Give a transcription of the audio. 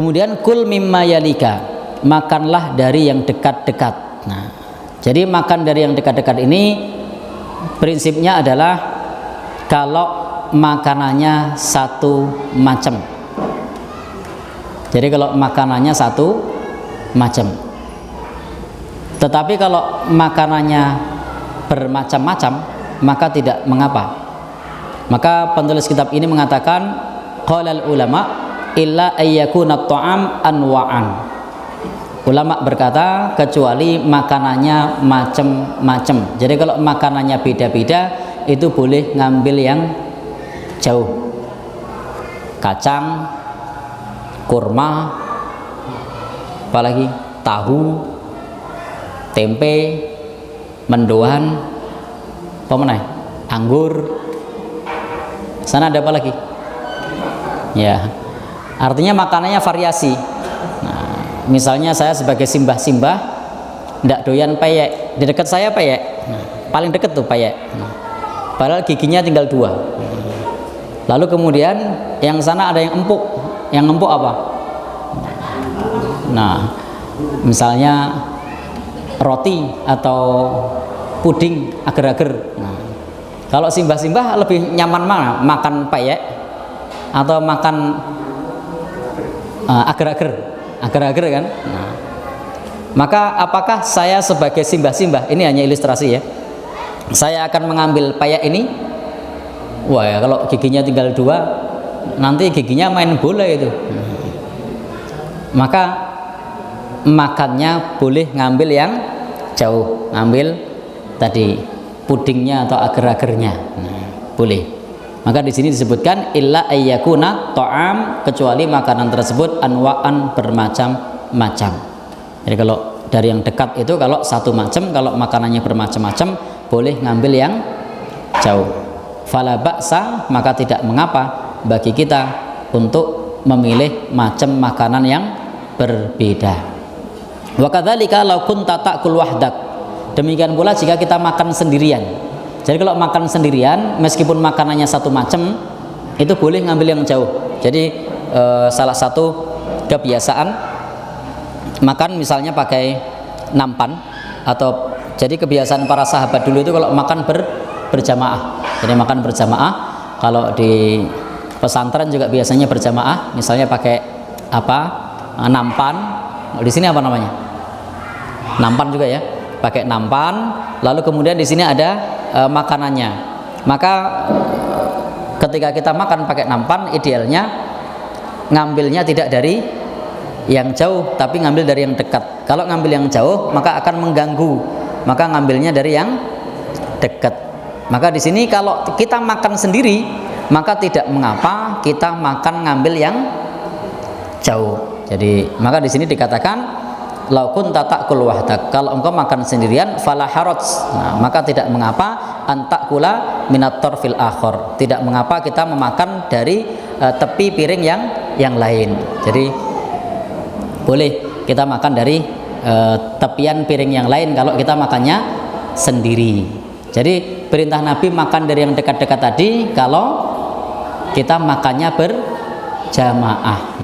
Kemudian kul mimma yalika, makanlah dari yang dekat-dekat. Nah, jadi makan dari yang dekat-dekat ini prinsipnya adalah kalau makanannya satu macam. Jadi kalau makanannya satu macam. Tetapi kalau makanannya bermacam-macam, maka tidak mengapa. Maka penulis kitab ini mengatakan qalal ulama illa ayyakuna ta'am anwa'an. Ulama berkata kecuali makanannya macam-macam. Jadi kalau makanannya beda-beda itu boleh ngambil yang jauh. Kacang, kurma, apalagi tahu, tempe, mendoan, apa mana? Anggur. Sana ada apa lagi? Ya. Artinya makanannya variasi. Nah, misalnya saya sebagai simbah-simbah ndak doyan peyek, di dekat saya peyek. Nah, paling dekat tuh peyek. Nah, padahal giginya tinggal 2. Lalu kemudian yang sana ada yang empuk. Yang empuk apa? Nah, misalnya roti atau puding agar-agar. Nah, kalau simbah-simbah lebih nyaman mana? Makan peyek atau makan agar-agar kan? Nah, maka apakah saya sebagai simbah-simbah, ini hanya ilustrasi ya, saya akan mengambil peyek ini? Wah ya, kalau giginya tinggal 2, nanti giginya main bola itu. Maka makannya boleh ngambil yang jauh, ngambil tadi pudingnya atau agar-agarnya. Nah, boleh. Maka di sini disebutkan illa ayyakuna ta'am, kecuali makanan tersebut anwa'an, bermacam-macam. Jadi kalau dari yang dekat itu kalau satu macam, kalau makanannya bermacam-macam boleh ngambil yang jauh. Fala ba'sa, maka tidak mengapa bagi kita untuk memilih macam makanan yang berbeda. Wa kadzalika law kunta ta'kul wahdak, demikian pula jika kita makan sendirian. Jadi kalau makan sendirian, meskipun makanannya satu macam, itu boleh ngambil yang jauh. Jadi salah satu kebiasaan makan misalnya pakai nampan, atau jadi kebiasaan para sahabat dulu itu kalau makan berjamaah. Jadi makan berjamaah. Kalau di pesantren juga biasanya berjamaah, misalnya pakai apa? Nampan. Di sini apa namanya? Nampan juga ya. Pakai nampan, lalu kemudian di sini ada makanannya. Maka ketika kita makan pakai nampan, idealnya ngambilnya tidak dari yang jauh, tapi ngambil dari yang dekat. Kalau ngambil yang jauh, maka akan mengganggu. Maka ngambilnya dari yang dekat. Maka di sini kalau kita makan sendiri, maka tidak mengapa kita makan ngambil yang jauh. Jadi maka di sini dikatakan lau kunta ta'kul wahdak, kalau engkau makan sendirian fala haraj, nah, maka tidak mengapa antakula minat tarfil akhor, tidak mengapa kita memakan dari tepi piring yang lain. Jadi boleh kita makan dari tepian piring yang lain kalau kita makannya sendiri. Jadi perintah Nabi makan dari yang dekat-dekat tadi kalau kita makannya berjamaah.